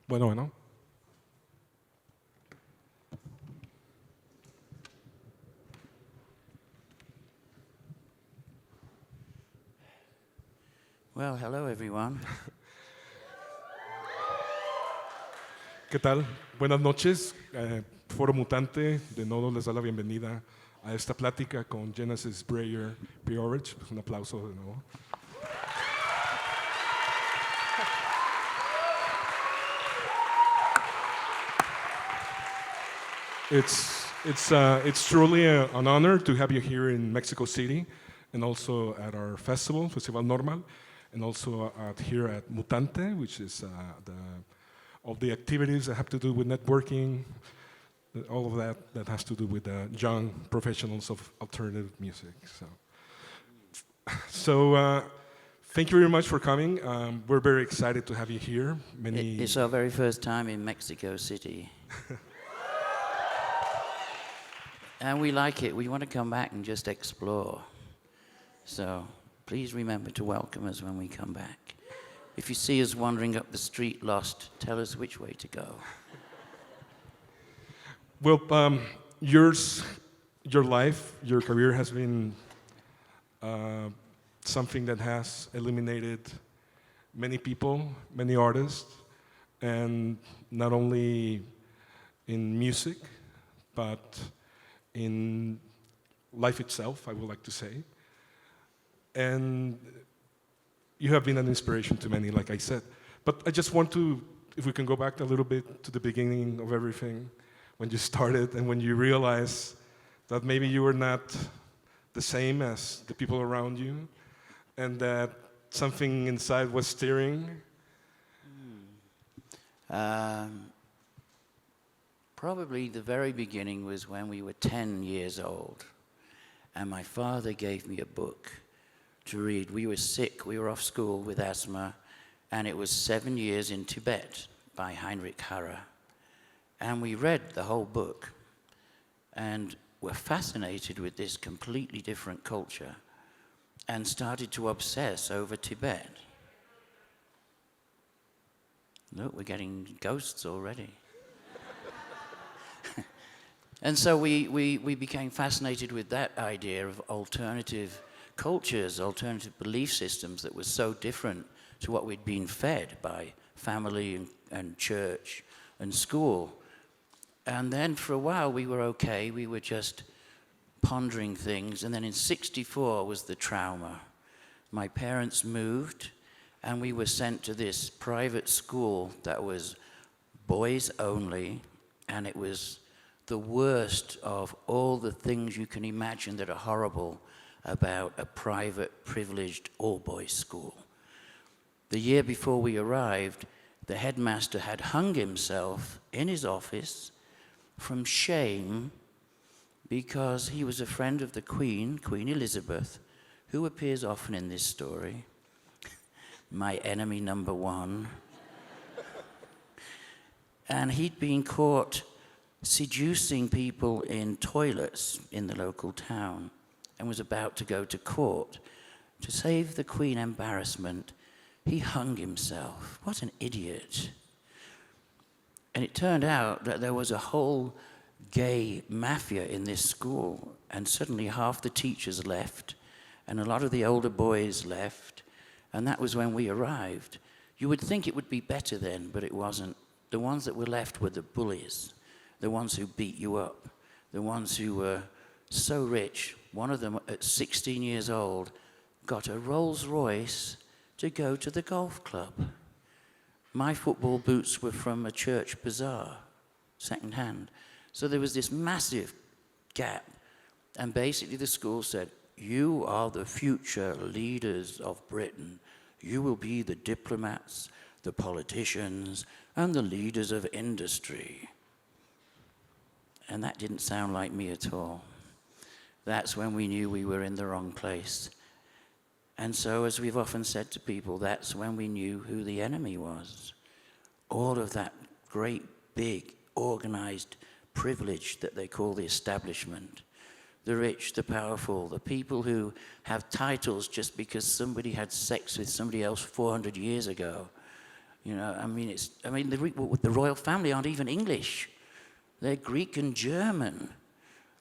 Bueno. Well, hello everyone. ¿Qué tal? Buenas noches. Foro Mutante de NODO les da la bienvenida a esta plática con Genesis Breyer P-Orridge. Pues un aplauso de nuevo. It's truly an honor to have you here in Mexico City, and also at our festival, Festival NORMAL, and also here at Mutante, which is all the activities that have to do with networking, all of that has to do with young professionals of alternative music. So thank you very much for coming. We're very excited to have you here. It's our very first time in Mexico City. And we like it. We want to come back and just explore. So please remember to welcome us when we come back. If you see us wandering up the street lost, tell us which way to go. Well, your life, your career has been something that has eliminated many people, many artists, and not only in music, but in life itself, I would like to say. And you have been an inspiration to many, like I said. But I just want to, if we can go back a little bit to the beginning of everything, when you started and when you realized that maybe you were not the same as the people around you, and that something inside was stirring. Probably the very beginning was when we were 10 years old, and my father gave me a book to read. We were sick, we were off school with asthma, and it was 7 Years in Tibet by Heinrich Harrer. And we read the whole book, and were fascinated with this completely different culture, and started to obsess over Tibet. Look, we're getting ghosts already. And so we became fascinated with that idea of alternative cultures, alternative belief systems that were so different to what we'd been fed by family and church and school. And then for a while we were okay, we were just pondering things, and then in '64 was the trauma. My parents moved, and we were sent to this private school that was boys only, and it was the worst of all the things you can imagine that are horrible about a private, privileged, all-boys school. The year before we arrived, the headmaster had hung himself in his office from shame because he was a friend of the Queen, Queen Elizabeth, who appears often in this story, my enemy number one. And he'd been caught seducing people in toilets in the local town and was about to go to court. To save the Queen embarrassment, he hung himself. What an idiot. And it turned out that there was a whole gay mafia in this school, and suddenly half the teachers left, and a lot of the older boys left, and that was when we arrived. You would think it would be better then, but it wasn't. The ones that were left were the bullies, the ones who beat you up, the ones who were so rich. One of them, at 16 years old, got a Rolls Royce to go to the golf club. My football boots were from a church bazaar, second-hand. So there was this massive gap. And basically the school said, you are the future leaders of Britain. You will be the diplomats, the politicians, and the leaders of industry. And that didn't sound like me at all. That's when we knew we were in the wrong place. And so, as we've often said to people, that's when we knew who the enemy was. All of that great, big, organized privilege that they call the establishment. The rich, the powerful, the people who have titles just because somebody had sex with somebody else 400 years ago. You know, the royal family aren't even English. They're Greek and German.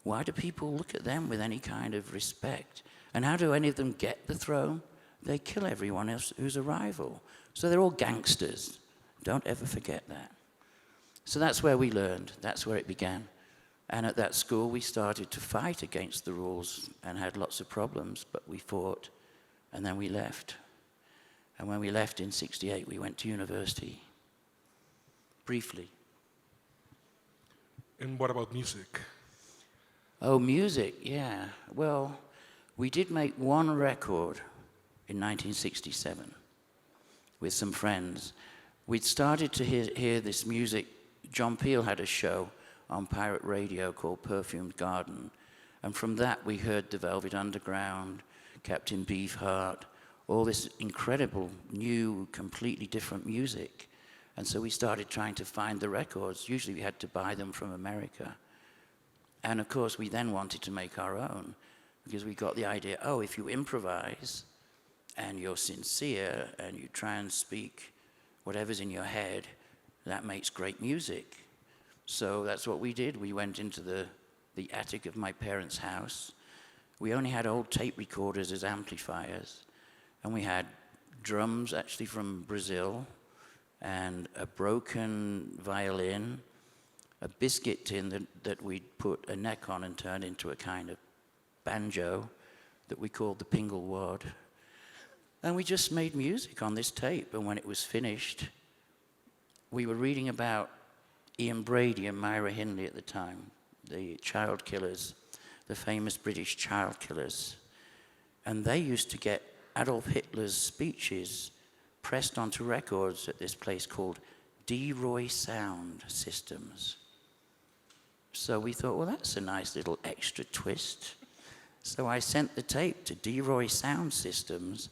Why do people look at them with any kind of respect? And how do any of them get the throne? They kill everyone else who's a rival. So they're all gangsters. Don't ever forget that. So that's where we learned. That's where it began. And at that school, we started to fight against the rules and had lots of problems, but we fought, and then we left. And when we left in '68, we went to university, briefly. And what about music? Oh, music, yeah. Well, we did make one record in 1967 with some friends. We'd started to hear this music. John Peel had a show on pirate radio called Perfumed Garden. And from that, we heard the Velvet Underground, Captain Beefheart, all this incredible, new, completely different music. And so we started trying to find the records. Usually we had to buy them from America. And of course, we then wanted to make our own because we got the idea, oh, if you improvise and you're sincere and you try and speak whatever's in your head, that makes great music. So that's what we did. We went into the attic of my parents' house. We only had old tape recorders as amplifiers. And we had drums actually from Brazil, and a broken violin, a biscuit tin that we'd put a neck on and turn into a kind of banjo that we called the Pingle Wad. And we just made music on this tape, and when it was finished, we were reading about Ian Brady and Myra Hindley at the time, the child killers, the famous British child killers. And they used to get Adolf Hitler's speeches pressed onto records at this place called D-Roy Sound Systems. So we thought, well, that's a nice little extra twist. So I sent the tape to D-Roy Sound Systems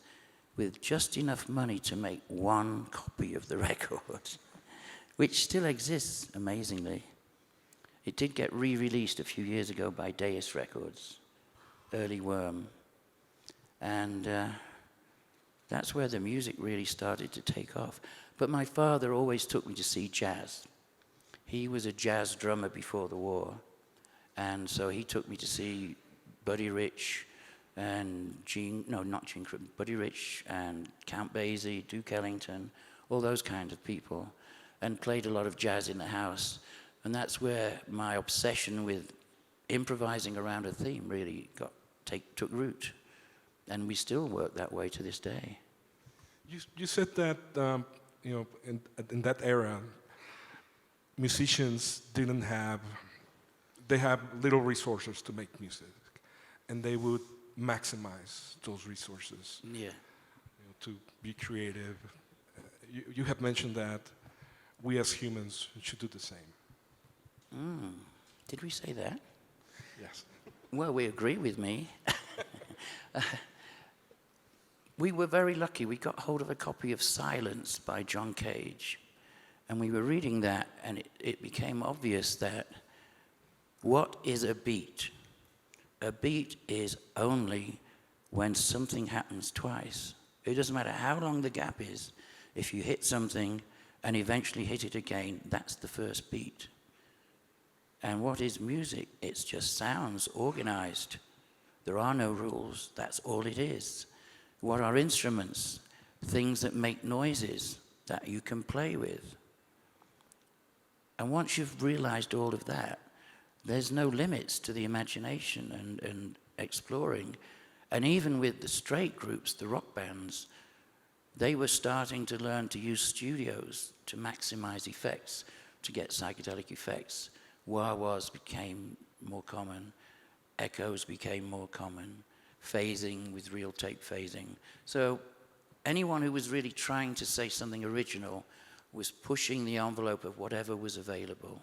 with just enough money to make one copy of the record, which still exists, amazingly. It did get re-released a few years ago by Deus Records, Early Worm. And that's where the music really started to take off. But my father always took me to see jazz. He was a jazz drummer before the war. And so he took me to see Buddy Rich and Buddy Rich and Count Basie, Duke Ellington, all those kind of people, and played a lot of jazz in the house. And that's where my obsession with improvising around a theme really took root. And we still work that way to this day. You said that in that era, musicians they have little resources to make music, and they would maximize those resources. Yeah. To be creative. You have mentioned that we as humans should do the same. Did we say that? Yes. Well, we agree with me. We were very lucky. We got hold of a copy of Silence by John Cage. And we were reading that, and it became obvious that what is a beat? A beat is only when something happens twice. It doesn't matter how long the gap is. If you hit something and eventually hit it again, that's the first beat. And what is music? It's just sounds organized. There are no rules. That's all it is. What are instruments? Things that make noises that you can play with. And once you've realized all of that, there's no limits to the imagination and exploring. And even with the straight groups, the rock bands, they were starting to learn to use studios to maximize effects, to get psychedelic effects. Wah-wahs became more common. Echoes became more common. Phasing with real tape phasing. So anyone who was really trying to say something original was pushing the envelope of whatever was available.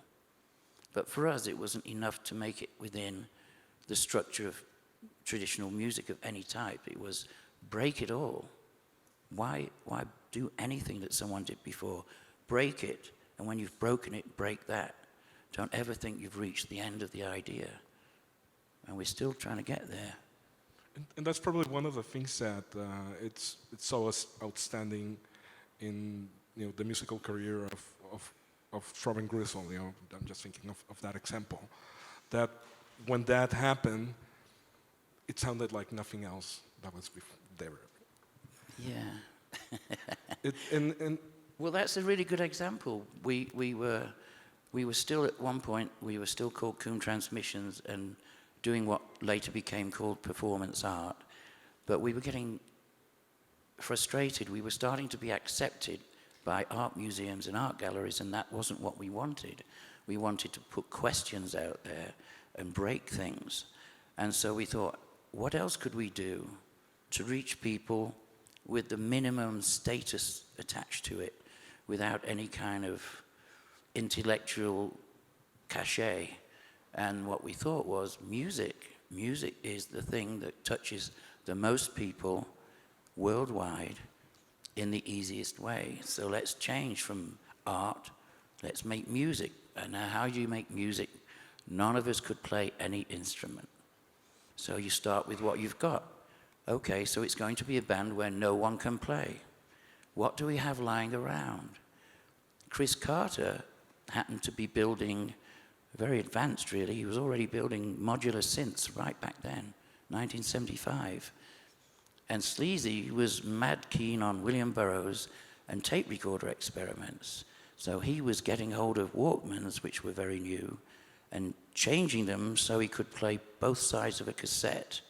But for us, it wasn't enough to make it within the structure of traditional music of any type. It was break it all. Why do anything that someone did before? Break it, and when you've broken it, break that. Don't ever think you've reached the end of the idea. And we're still trying to get there. And that's probably one of the things that it's so outstanding in the musical career of Throbbing Gristle. I'm just thinking of that example. That when that happened, it sounded like nothing else that was there. Yeah. And Well, that's a really good example. We were still at one point, we were still called Coombe Transmissions and doing what later became called performance art, but we were getting frustrated. We were starting to be accepted by art museums and art galleries, and that wasn't what we wanted. We wanted to put questions out there and break things. And so we thought, what else could we do to reach people with the minimum status attached to it, without any kind of intellectual cachet? And what we thought was music. Music is the thing that touches the most people worldwide in the easiest way. So let's change from art, let's make music. And now how do you make music? None of us could play any instrument. So you start with what you've got. Okay, so it's going to be a band where no one can play. What do we have lying around? Chris Carter happened to be building, very advanced really, he was already building modular synths right back then, 1975. And Sleazy was mad keen on William Burroughs and tape recorder experiments. So he was getting hold of Walkmans, which were very new, and changing them so he could play both sides of a cassette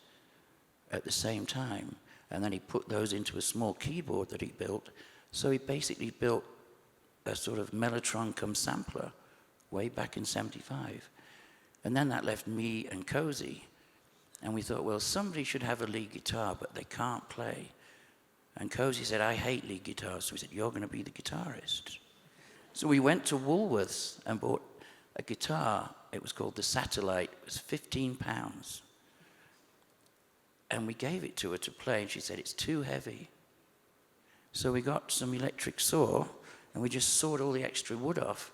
at the same time. And then he put those into a small keyboard that he built. So he basically built a sort of Mellotron cum sampler way back in 75. And then that left me and Cozy. And we thought, well, somebody should have a lead guitar, but they can't play. And Cozy said, I hate lead guitars. So we said, you're going to be the guitarist. So we went to Woolworths and bought a guitar. It was called the Satellite. It was £15. And we gave it to her to play, and she said, it's too heavy. So we got some electric saw, and we just sawed all the extra wood off.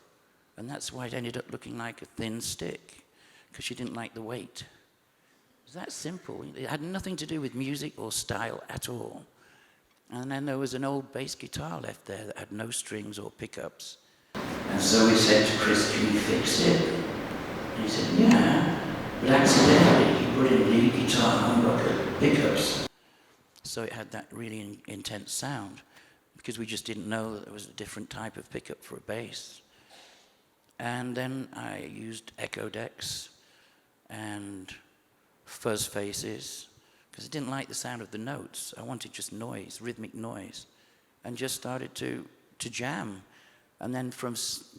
And that's why it ended up looking like a thin stick, because she didn't like the weight. It was that simple. It had nothing to do with music or style at all. And then there was an old bass guitar left there that had no strings or pickups. And so we said to Chris, can you fix it? And he said, yeah. But accidentally, he put in lead guitar humbucker pickups. So it had that really intense sound, because we just didn't know that there was a different type of pickup for a bass. And then I used echo decks and fuzz faces, because I didn't like the sound of the notes. I wanted just noise, rhythmic noise, and just started to jam. And then from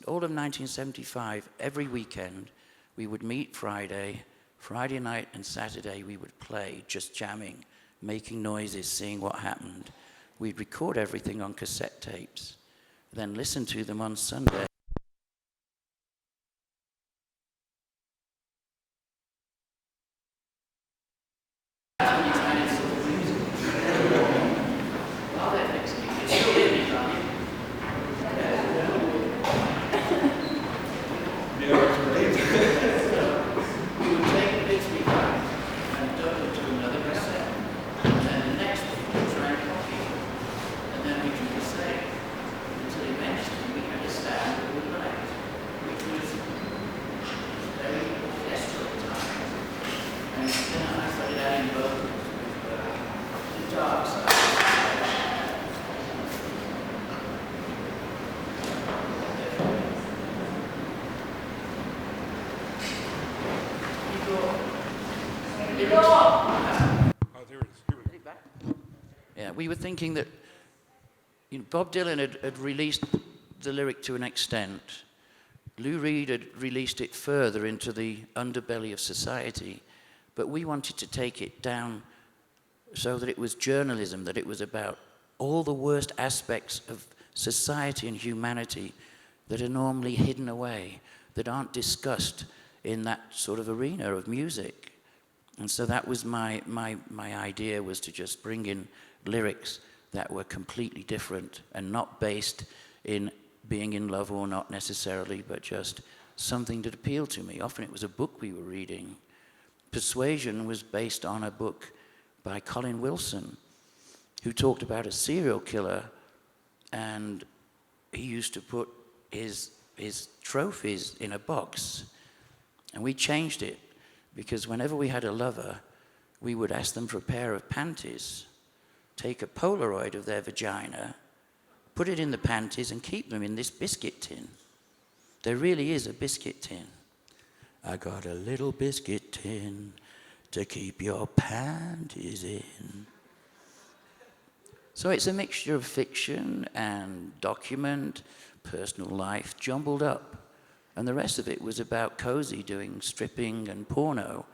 all of 1975, every weekend, we would meet Friday night and Saturday we would play, just jamming, making noises, seeing what happened. We'd record everything on cassette tapes, then listen to them on Sunday. Yeah, we were thinking that Bob Dylan had released the lyric to an extent. Lou Reed had released it further into the underbelly of society, but we wanted to take it down so that it was journalism, that it was about all the worst aspects of society and humanity that are normally hidden away, that aren't discussed in that sort of arena of music. And so that was my idea, was to just bring in lyrics that were completely different and not based in being in love or not necessarily, but just something that appealed to me. Often it was a book we were reading. Persuasion was based on a book by Colin Wilson, who talked about a serial killer, and he used to put his trophies in a box. And we changed it because whenever we had a lover, we would ask them for a pair of panties, take a Polaroid of their vagina, put it in the panties and keep them in this biscuit tin. There really is a biscuit tin. I got a little biscuit tin to keep your panties in. So it's a mixture of fiction and document, personal life, jumbled up. And the rest of it was about Cozy doing stripping and porno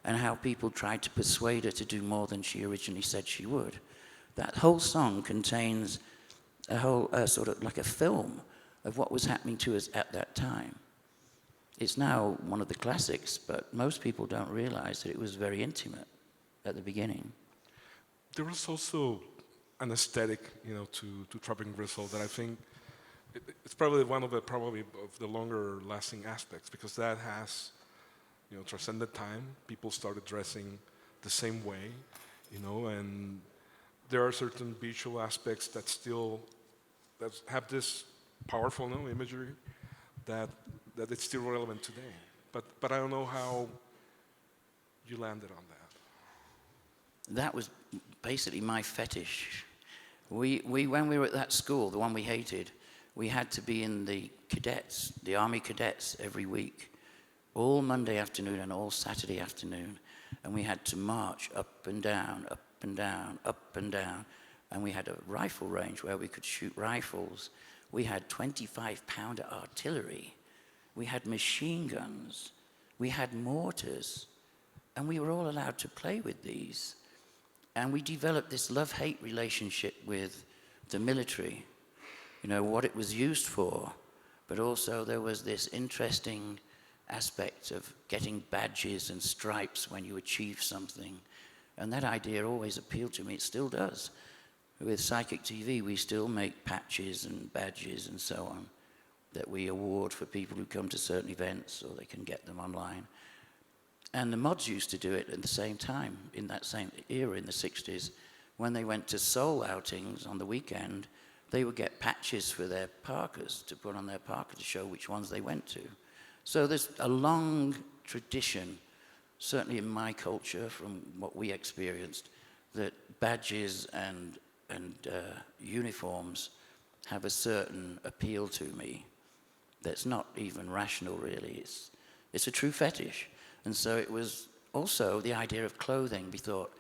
and how people tried to persuade her to do more than she originally said she would. That whole song contains a whole sort of like a film of what was happening to us at that time. It's now one of the classics, but most people don't realize that it was very intimate at the beginning. There was also an aesthetic, to Tropic Gristle that I think it's probably one of the longer lasting aspects, because that has, transcended time. People started dressing the same way, and there are certain visual aspects that have this powerful imagery that it's still relevant today. But I don't know how you landed on that. That was basically my fetish. When we were at that school, the one we hated, we had to be in the cadets, the Army cadets, every week, all Monday afternoon and all Saturday afternoon. And we had to march up and down, up and down, up and down. And we had a rifle range where we could shoot rifles. We had 25-pounder artillery. We had machine guns. We had mortars. And we were all allowed to play with these. And we developed this love-hate relationship with the military, what it was used for. But also there was this interesting aspect of getting badges and stripes when you achieve something. And that idea always appealed to me. It still does. With Psychic TV, we still make patches and badges and so on that we award for people who come to certain events, or they can get them online. And the mods used to do it at the same time, in that same era in the 60s. When they went to soul outings on the weekend, they would get patches for their parkas to put on their parka to show which ones they went to. So there's a long tradition, certainly in my culture, from what we experienced, that badges and uniforms have a certain appeal to me that's not even rational, really. It's a true fetish. And so it was also the idea of clothing. We thought,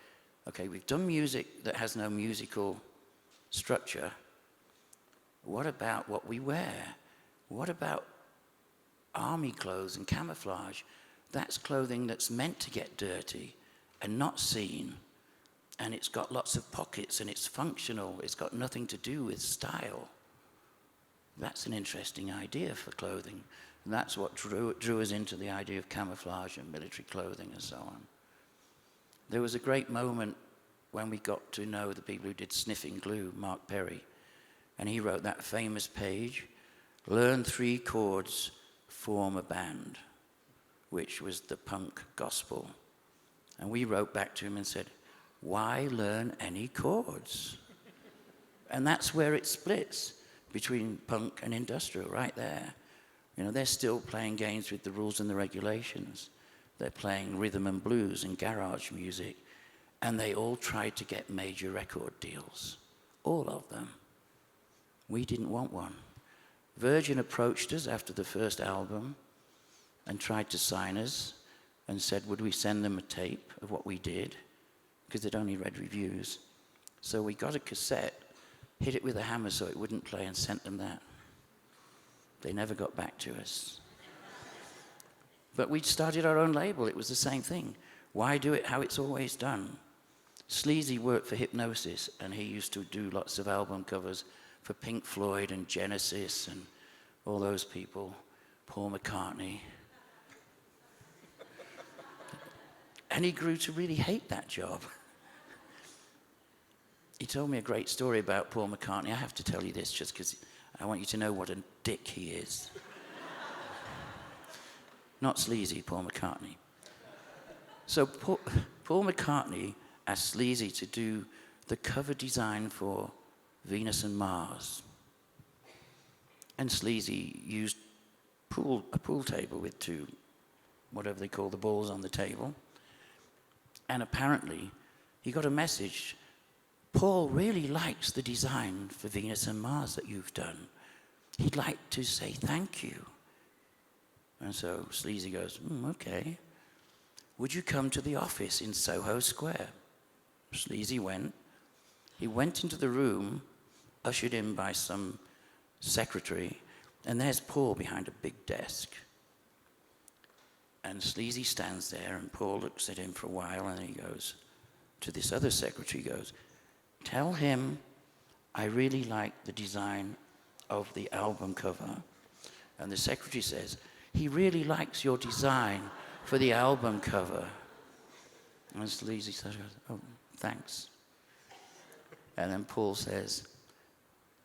okay, we've done music that has no musical structure. What about what we wear? What about army clothes and camouflage? That's clothing that's meant to get dirty and not seen. And it's got lots of pockets and it's functional. It's got nothing to do with style. That's an interesting idea for clothing. And that's what drew us into the idea of camouflage and military clothing and so on. There was a great moment when we got to know the people who did Sniffing Glue, Mark Perry. And he wrote that famous page, "Learn 3 chords, form a band," which was the punk gospel. And we wrote back to him and said, why learn any chords? And that's where it splits between punk and industrial, right there. They're still playing games with the rules and the regulations. They're playing rhythm and blues and garage music. And they all tried to get major record deals. All of them. We didn't want one. Virgin approached us after the first album and tried to sign us and said, would we send them a tape of what we did? Because they'd only read reviews. So we got a cassette, hit it with a hammer so it wouldn't play, and sent them that. They never got back to us. But we started our own label. It was the same thing. Why do it how it's always done? Sleazy worked for Hypnosis, and he used to do lots of album covers for Pink Floyd and Genesis and all those people, Paul McCartney. And he grew to really hate that job. He told me a great story about Paul McCartney. I have to tell you this just because I want you to know what a dick he is. Not sleazy, Paul McCartney. So Paul McCartney asked Sleazy to do the cover design for Venus and Mars. And Sleazy used a pool table with two, whatever they call the balls on the table. And apparently, he got a message. Paul really likes the design for Venus and Mars that you've done. He'd like to say thank you. And so Sleazy goes, okay. Would you come to the office in Soho Square? Sleazy went. He went into the room, ushered in by some secretary, and there's Paul behind a big desk. And Sleazy stands there, and Paul looks at him for a while, and he goes to this other secretary, he goes, tell him I really like the design of the album cover. And the secretary says, he really likes your design for the album cover. And Sleazy says, oh, thanks. And then Paul says,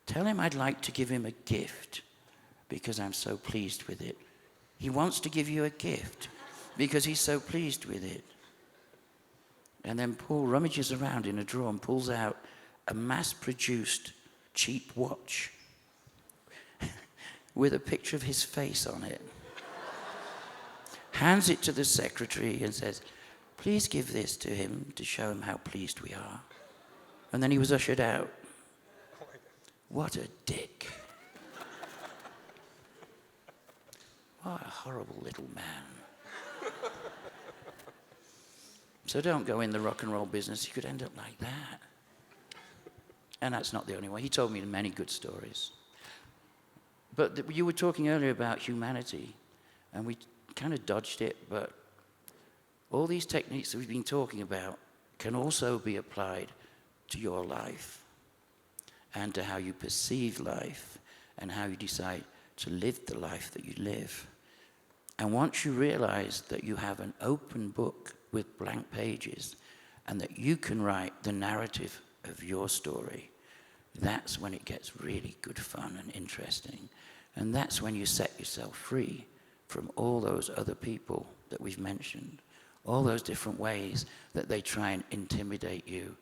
tell him I'd like to give him a gift because I'm so pleased with it. He wants to give you a gift because he's so pleased with it. And then Paul rummages around in a drawer and pulls out a mass-produced cheap watch with a picture of his face on it. Hands it to the secretary and says, please give this to him to show him how pleased we are. And then he was ushered out. What a dick. What a horrible little man. So don't go in the rock and roll business. You could end up like that. And that's not the only one. He told me many good stories. But you were talking earlier about humanity, and we kind of dodged it, but all these techniques that we've been talking about can also be applied to your life and to how you perceive life and how you decide to live the life that you live. And once you realize that you have an open book with blank pages and that you can write the narrative of your story, that's when it gets really good fun and interesting. And that's when you set yourself free from all those other people that we've mentioned, all those different ways that they try and intimidate you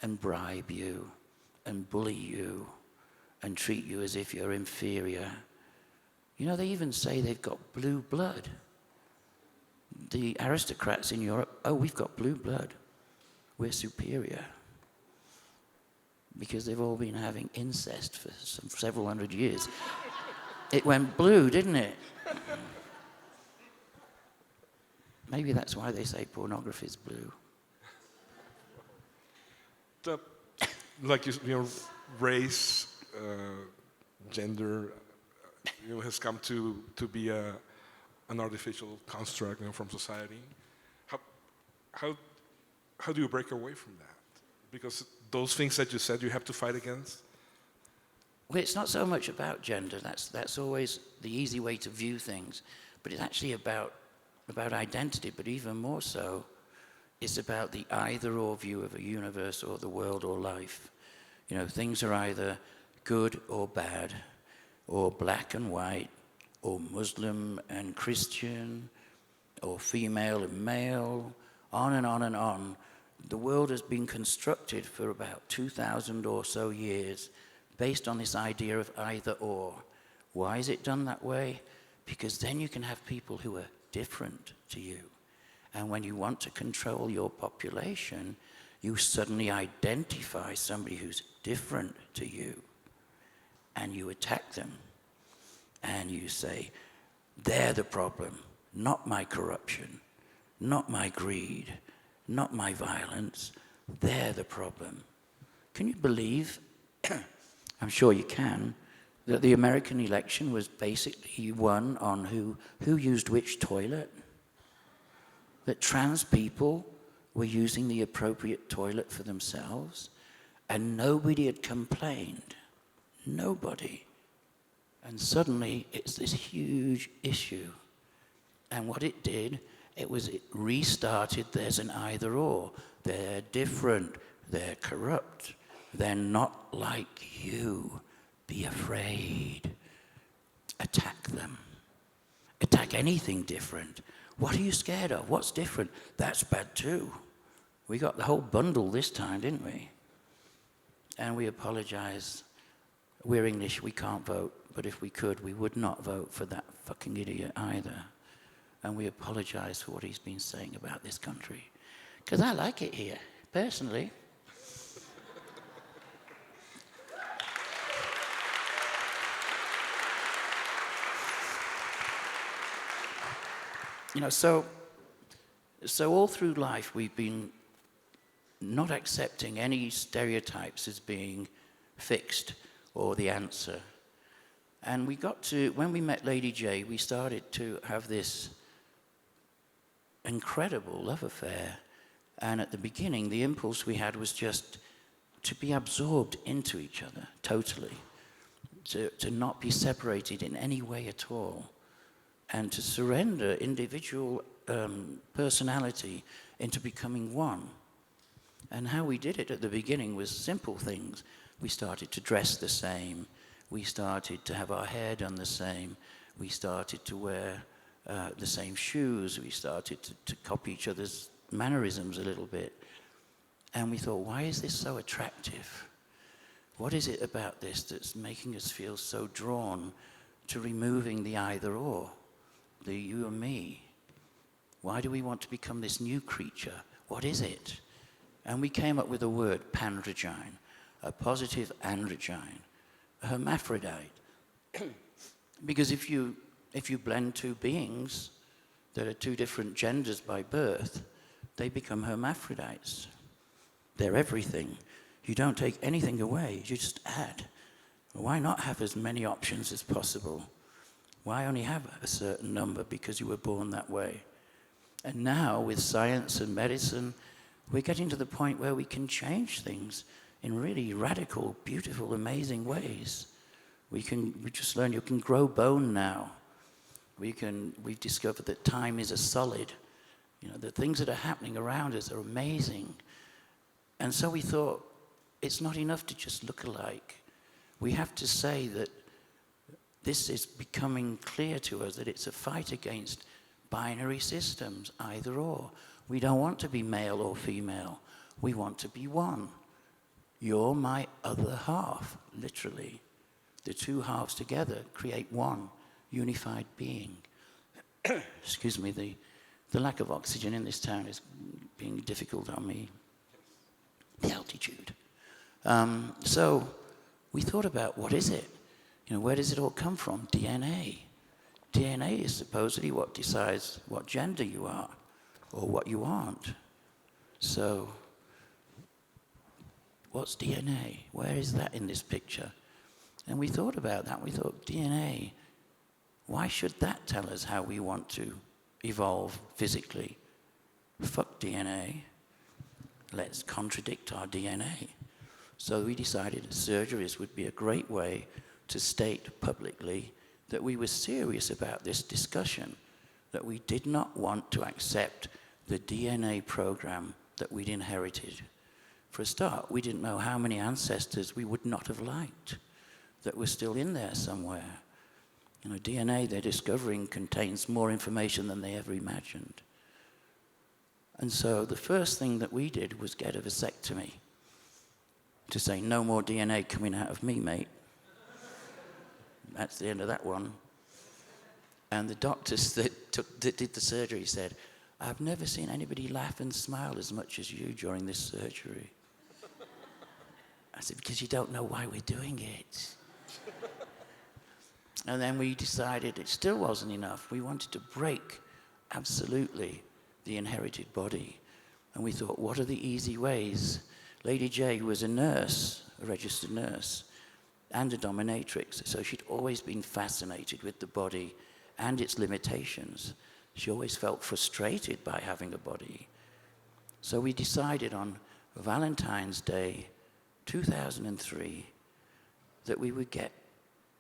and bribe you and bully you and treat you as if you're inferior. You know, they even say they've got blue blood. The aristocrats in Europe, oh, we've got blue blood. We're superior. Because they've all been having incest for several hundred years. It went blue, didn't it? Maybe that's why they say pornography is blue. Like race, gender, has come to be an artificial construct, from society. How do you break away from that? Because those things that you said you have to fight against. Well, it's not so much about gender. That's always the easy way to view things, but it's actually about identity. But even more so, it's about the either-or view of a universe or the world or life. Things are either good or bad, or black and white, or Muslim and Christian, or female and male, on and on and on. The world has been constructed for about 2,000 or so years based on this idea of either or. Why is it done that way? Because then you can have people who are different to you. And when you want to control your population, you suddenly identify somebody who's different to you. And you attack them. And you say, they're the problem, not my corruption, not my greed, not my violence. They're the problem. Can you believe, I'm sure you can, that the American election was basically won on who used which toilet? That trans people were using the appropriate toilet for themselves, and nobody had complained. Nobody. And suddenly, it's this huge issue. And what it did, it restarted, there's an either-or. They're different, they're corrupt, they're not like you. Be afraid. Attack them. Attack anything different. What are you scared of? What's different? That's bad too. We got the whole bundle this time, didn't we? And we apologize. We're English, we can't vote. but if we could, we would not vote for that fucking idiot either. And we apologize for what he's been saying about this country. Because I like it here, personally. You know, so all through life we've been not accepting any stereotypes as being fixed or the answer. And we got to, when we met Lady J, we started to have this incredible love affair. And at the beginning, the impulse we had was just to be absorbed into each other, totally. To not be separated in any way at all. And to surrender individual personality into becoming one. And how we did it at the beginning was simple things. We started to dress the same. We started to have our hair done the same. We started to wear the same shoes. We started to copy each other's mannerisms a little bit. And we thought, why is this so attractive? What is it about this that's making us feel so drawn to removing the either or, the you and me? Why do we want to become this new creature? What is it? And we came up with a word, pandragine, a positive androgyne, a hermaphrodite. Because if you blend two beings that are two different genders by birth, they become hermaphrodites. They're everything. You don't take anything away, you just add. Why not have as many options as possible? Why only have a certain number because you were born that way? And now, with science and medicine, we're getting to the point where we can change things in really radical, beautiful, amazing ways. We just learned you can grow bone now. We've discovered that time is a solid. You know, the things that are happening around us are amazing. And so we thought, it's not enough to just look alike. We have to say that this is becoming clear to us that it's a fight against binary systems, either or. We don't want to be male or female. We want to be one. You're my other half, literally. The two halves together create one unified being. Excuse me, the lack of oxygen in this town is being difficult on me. The altitude. So we thought about, what is it? You know, where does it all come from? DNA. DNA is supposedly what decides what gender you are or what you aren't. So what's DNA? Where is that in this picture? And we thought about that. We thought, DNA, why should that tell us how we want to evolve physically? Fuck DNA. Let's contradict our DNA. So we decided surgeries would be a great way to state publicly that we were serious about this discussion, that we did not want to accept the DNA program that we'd inherited. For a start, we didn't know how many ancestors we would not have liked that were still in there somewhere. You know, DNA, they're discovering, contains more information than they ever imagined. And so the first thing that we did was get a vasectomy to say, no more DNA coming out of me, mate. That's the end of that one. And the doctors that did the surgery said, I've never seen anybody laugh and smile as much as you during this surgery. I said, because you don't know why we're doing it. And then we decided it still wasn't enough. We wanted to break, absolutely, the inherited body. And we thought, what are the easy ways? Lady J was a nurse, a registered nurse, and a dominatrix. So she'd always been fascinated with the body and its limitations. She always felt frustrated by having a body. So we decided on Valentine's Day, 2003, that we would get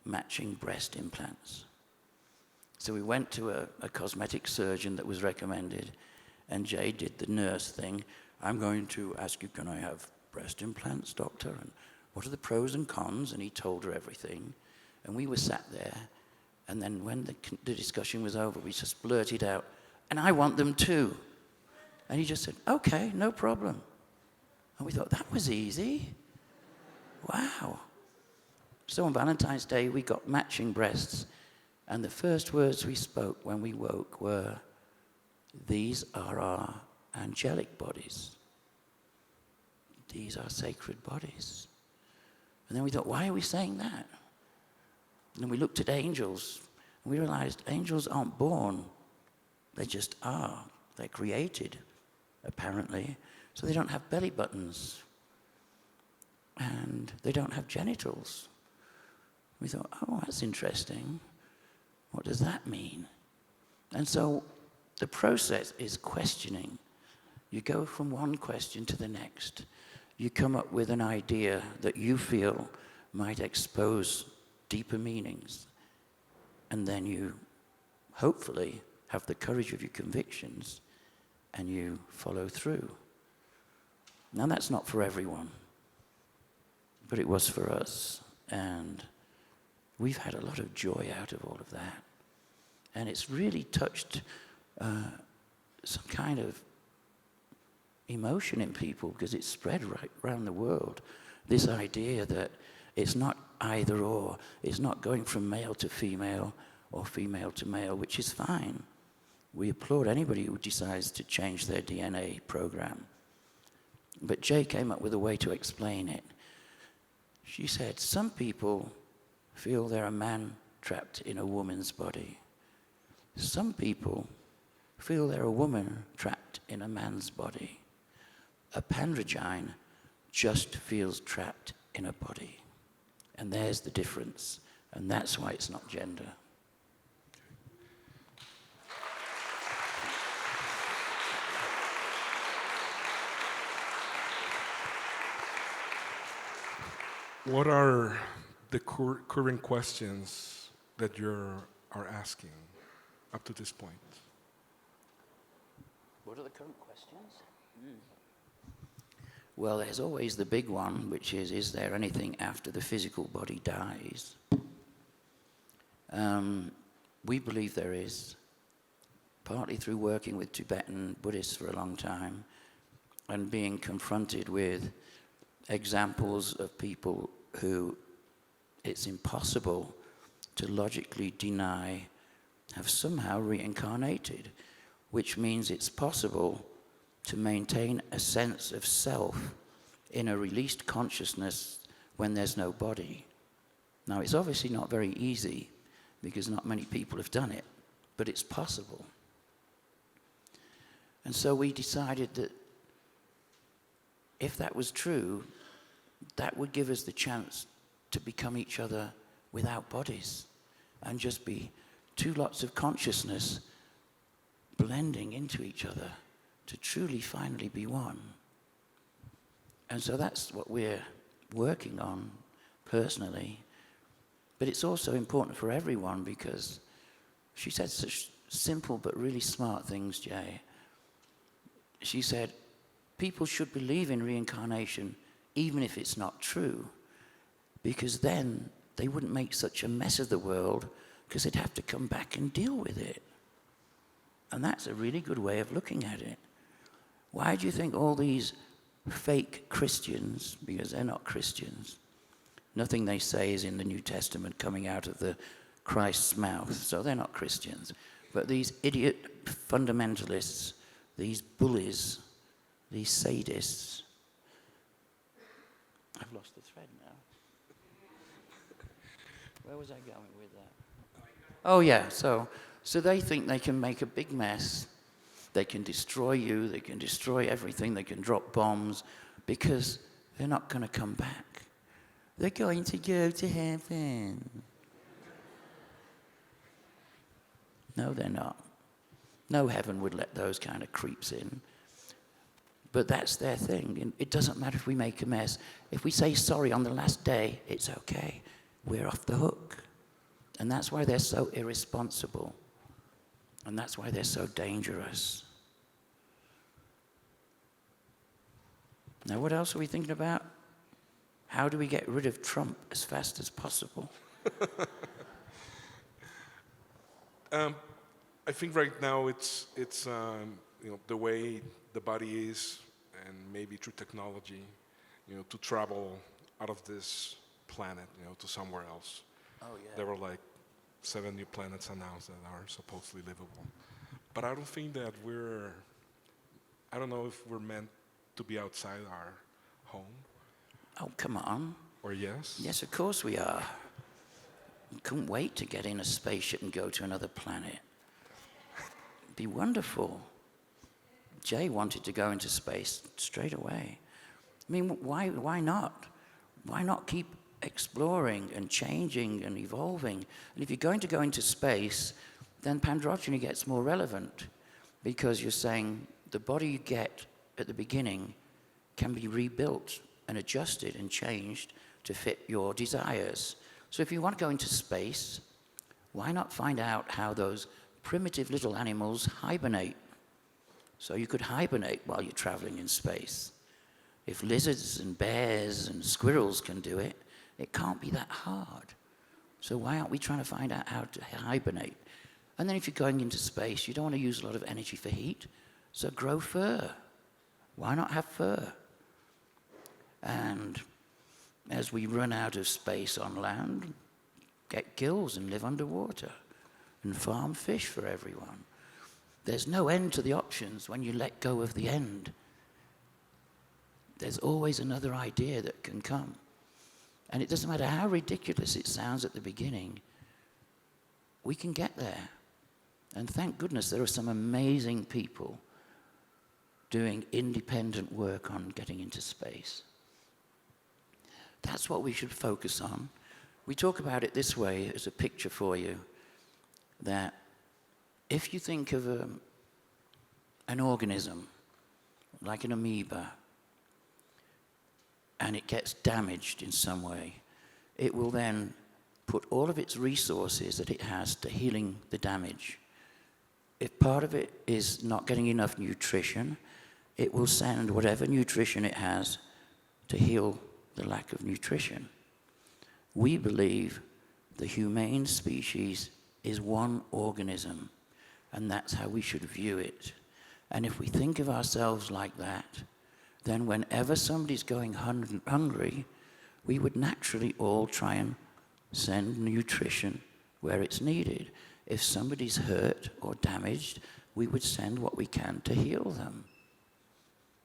matching breast implants. So we went to a cosmetic surgeon that was recommended, and Jay did the nurse thing. I'm going to ask you, can I have breast implants, doctor? And what are the pros and cons? And he told her everything. And we were sat there, and then when the discussion was over, we just blurted out, and I want them too. And he just said, okay, no problem. And we thought, that was easy. Wow. So on Valentine's Day, we got matching breasts, and the first words we spoke when we woke were, "These are our angelic bodies. These are sacred bodies." And then we thought, why are we saying that? And then we looked at angels, and we realized angels aren't born. They just are. They're created, apparently. So they don't have belly buttons. And they don't have genitals. We thought, oh, that's interesting. What does that mean? And so the process is questioning. You go from one question to the next. You come up with an idea that you feel might expose deeper meanings. And then you, hopefully, have the courage of your convictions and you follow through. Now, that's not for everyone, but it was for us. And we've had a lot of joy out of all of that. And it's really touched some kind of emotion in people because it's spread right around the world. This idea that it's not either or, it's not going from male to female or female to male, which is fine. We applaud anybody who decides to change their DNA program. But Jay came up with a way to explain it. She said, some people feel they're a man trapped in a woman's body. Some people feel they're a woman trapped in a man's body. A pandragine just feels trapped in a body. And there's the difference. And that's why it's not gender. What are the current questions that you are asking up to this point? What are the current questions? Well, there's always the big one, which is there anything after the physical body dies? We believe there is, partly through working with Tibetan Buddhists for a long time and being confronted with examples of people who it's impossible to logically deny have somehow reincarnated, which means it's possible to maintain a sense of self in a released consciousness when there's no body. Now, it's obviously not very easy because not many people have done it, but it's possible. And so we decided that if that was true, that would give us the chance to become each other without bodies and just be two lots of consciousness blending into each other to truly finally be one. And so that's what we're working on personally. But it's also important for everyone because she said such simple but really smart things, Jay. She said, people should believe in reincarnation even if it's not true, because then they wouldn't make such a mess of the world because they'd have to come back and deal with it. And that's a really good way of looking at it. Why do you think all these fake Christians, because they're not Christians, nothing they say is in the New Testament coming out of the Christ's mouth, so they're not Christians. But these idiot fundamentalists, these bullies, these sadists, I've lost the thread now. Where was I going with that? Oh yeah, so they think they can make a big mess. They can destroy you, they can destroy everything, they can drop bombs, because they're not going to come back. They're going to go to heaven. No, they're not. No heaven would let those kind of creeps in. But that's their thing. It doesn't matter if we make a mess. If we say sorry on the last day, it's okay. We're off the hook. And that's why they're so irresponsible. And that's why they're so dangerous. Now, what else are we thinking about? How do we get rid of Trump as fast as possible? I think right now it's the way the body is, and maybe through technology, to travel out of this planet, to somewhere else. Oh, yeah. There were like 7 new planets announced that are supposedly livable. But I don't think that I don't know if we're meant to be outside our home, Oh, come on. or yes? Yes, of course we are. We couldn't wait to get in a spaceship and go to another planet. It'd be wonderful. Jay wanted to go into space straight away. I mean, why not? Why not keep exploring and changing and evolving? And if you're going to go into space, then pandrogyny gets more relevant, because you're saying the body you get at the beginning can be rebuilt and adjusted and changed to fit your desires. So if you want to go into space, why not find out how those primitive little animals hibernate? So you could hibernate while you're traveling in space. If lizards and bears and squirrels can do it, it can't be that hard. So why aren't we trying to find out how to hibernate? And then if you're going into space, you don't want to use a lot of energy for heat, so grow fur. Why not have fur? And as we run out of space on land, get gills and live underwater and farm fish for everyone. There's no end to the options when you let go of the end. There's always another idea that can come. And it doesn't matter how ridiculous it sounds at the beginning, we can get there. And thank goodness there are some amazing people doing independent work on getting into space. That's what we should focus on. We talk about it this way as a picture for you, that if you think of an organism, like an amoeba, and it gets damaged in some way, it will then put all of its resources that it has to healing the damage. If part of it is not getting enough nutrition, it will send whatever nutrition it has to heal the lack of nutrition. We believe the humane species is one organism, and that's how we should view it. And if we think of ourselves like that, then whenever somebody's going hungry, we would naturally all try and send nutrition where it's needed. If somebody's hurt or damaged, we would send what we can to heal them.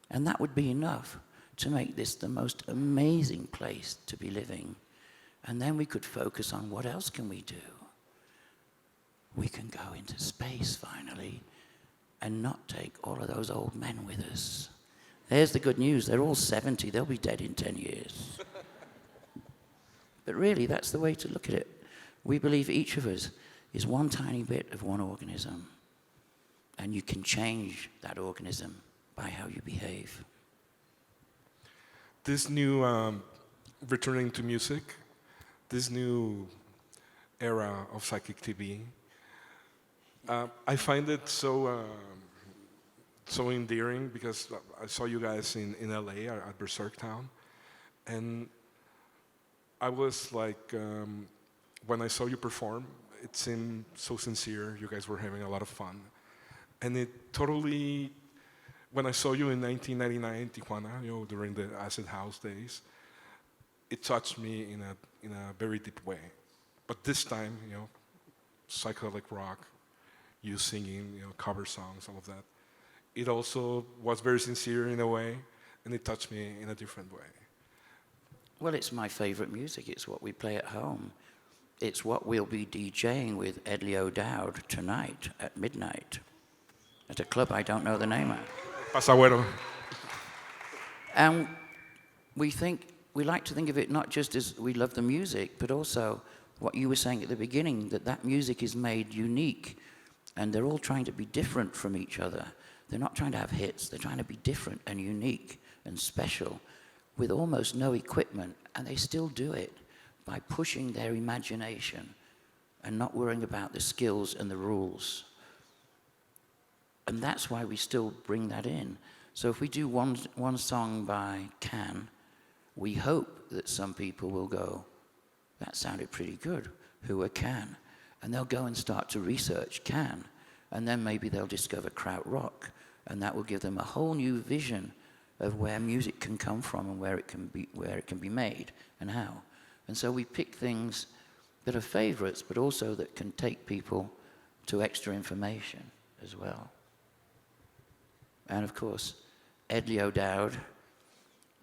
And that would be enough to make this the most amazing place to be living. And then we could focus on what else can we do. We can go into space finally and not take all of those old men with us. There's the good news. They're all 70. They'll be dead in 10 years. But really, that's the way to look at it. We believe each of us is one tiny bit of one organism. And you can change that organism by how you behave. This new returning to music, this new era of psychic TV, I find it so endearing, because I saw you guys in LA at Berserk Town, and I was like, when I saw you perform, it seemed so sincere. You guys were having a lot of fun, and it totally. When I saw you in 1999 in Tijuana, during the Acid House days, it touched me in a very deep way. But this time, psychedelic rock, you singing, cover songs, all of that. It also was very sincere in a way, and it touched me in a different way. Well, it's my favorite music. It's what we play at home. It's what we'll be DJing with Edley O'Dowd tonight at midnight at a club I don't know the name of. Pasagüero. And we like to think of it not just as we love the music, but also what you were saying at the beginning, that music is made unique, and they're all trying to be different from each other. They're not trying to have hits. They're trying to be different and unique and special with almost no equipment, and they still do it by pushing their imagination and not worrying about the skills and the rules. And that's why we still bring that in. So if we do one song by Can, we hope that some people will go, that sounded pretty good, who are Can? And they'll go and start to research Can, and then maybe they'll discover krautrock, and that will give them a whole new vision of where music can come from and where it can be made and how. And so we pick things that are favorites, but also that can take people to extra information as well. And of course, Edley O'Dowd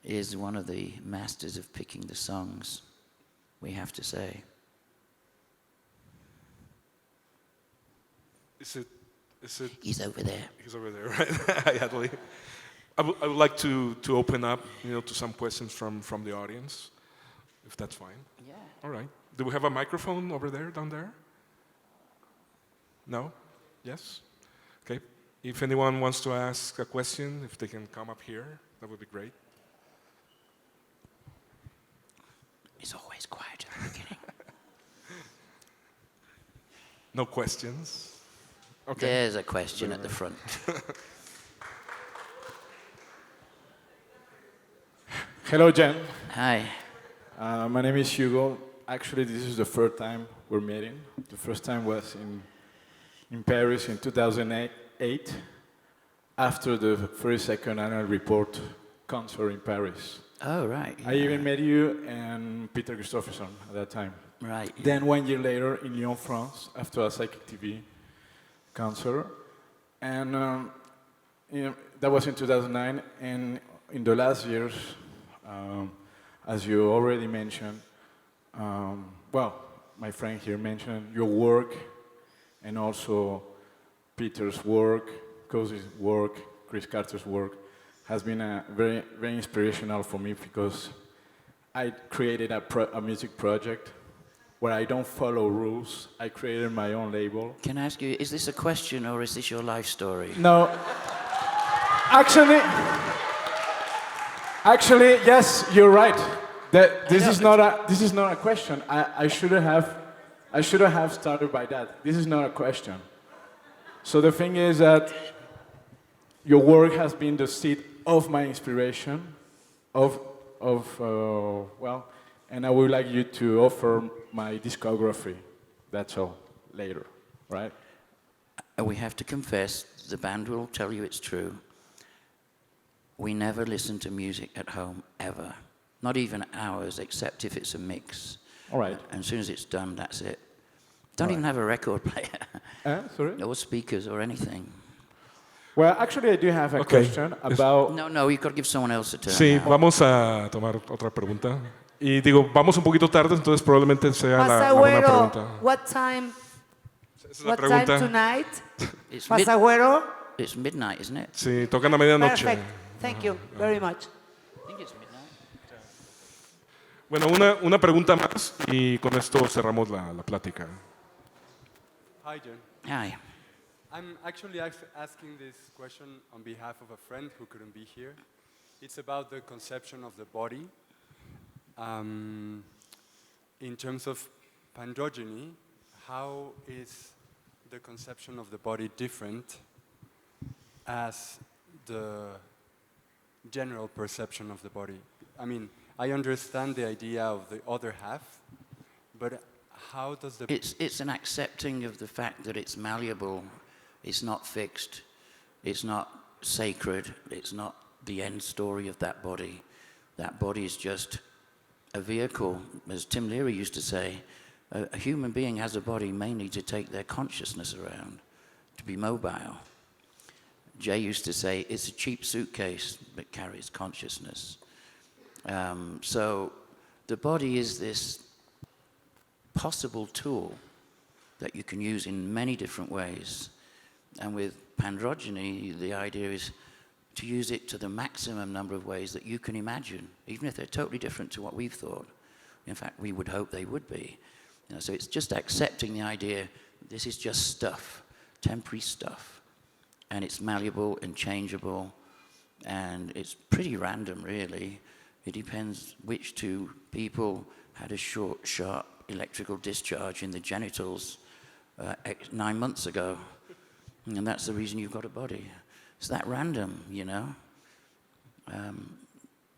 is one of the masters of picking the songs, we have to say. Is it? He's over there. He's over there, right? Hi, Adley. I would like to open up, to some questions from the audience, if that's fine. Yeah. All right. Do we have a microphone over there, down there? No? Yes? Okay. If anyone wants to ask a question, if they can come up here, that would be great. It's always quiet at the beginning. No questions? Okay. There's a question at the front. Hello, Jen. Hi. My name is Hugo. Actually, this is the third time we're meeting. The first time was in Paris in 2008, after the 32nd annual report concert in Paris. Oh, right. I even met you and Peter Christopherson at that time. Right. Then 1 year later in Lyon, France, after a Psychic TV concert. And that was in 2009. And in the last years, as you already mentioned, my friend here mentioned your work and also Peter's work, Cozy's work, Chris Carter's work has been very, very inspirational for me because I created a music project where I don't follow rules. I created my own label. Can I ask you, is this a question or is this your life story? No, actually, yes, you're right. This is not a question. I should have started by that. This is not a question. So the thing is that your work has been the seed of my inspiration, and I would like you to offer my discography. That's all, later, right? We have to confess, the band will tell you it's true. We never listen to music at home, ever. Not even ours, except if it's a mix. All right. And as soon as it's done, that's it. Don't even have a record player. Sorry? Or speakers or anything. Well, actually, I do have a question about... No, you've got to give someone else a turn. Sí, now. vamos a tomar otra pregunta. Y digo, vamos un poquito tarde, entonces probablemente sea la buena pregunta. What time? Esa es la What pregunta. time tonight? It's, Pasagüero? it's midnight, isn't it? Sí, tocan a medianoche. Perfect. Thank you very much. I think it's midnight. Bueno, una pregunta más y con esto cerramos la plática. Hi, Jen. Aye. I'm actually asking this question on behalf of a friend who couldn't be here. It's about the conception of the body. In terms of androgyny, how is the conception of the body different as the general perception of the body? I mean, I understand the idea of the other half, but how does the... It's an accepting of the fact that it's malleable, it's not fixed, it's not sacred, it's not the end story of that body. That body is just a vehicle. As Tim Leary used to say, a human being has a body mainly to take their consciousness around, to be mobile. Jay used to say, it's a cheap suitcase that carries consciousness. So the body is this possible tool that you can use in many different ways. And with pandrogyny, the idea is to use it to the maximum number of ways that you can imagine, even if they're totally different to what we've thought. In fact, we would hope they would be. So it's just accepting the idea, this is just stuff, temporary stuff. And it's malleable and changeable, and it's pretty random, really. It depends which two people had a short, sharp electrical discharge in the genitals 9 months ago. And that's the reason you've got a body. It's that random, you know.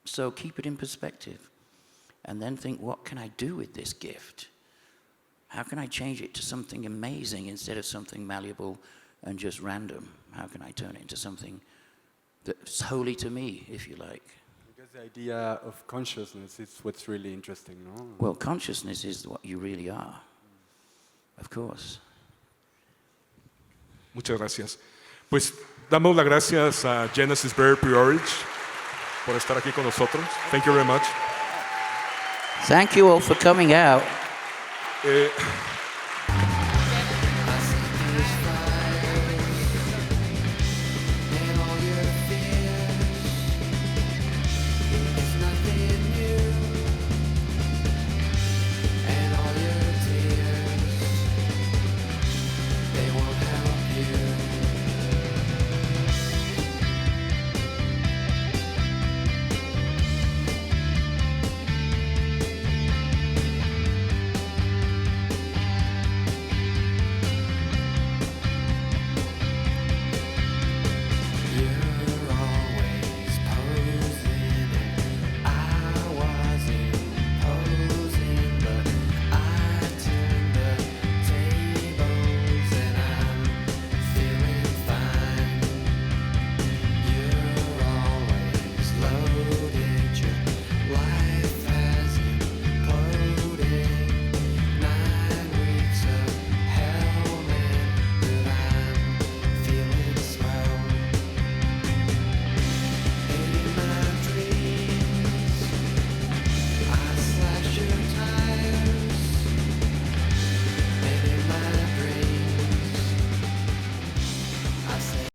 So keep it in perspective. And then think, what can I do with this gift? How can I change it to something amazing instead of something malleable and just random? How can I turn it into something that's holy to me, if you like? Because The idea of consciousness is what's really interesting, no? Well, consciousness is what you really are, of course. Muchas gracias. Pues damos las gracias a Genesis Breyer P-Orridge por estar aquí con nosotros. Thank you very much. Thank you all for coming out.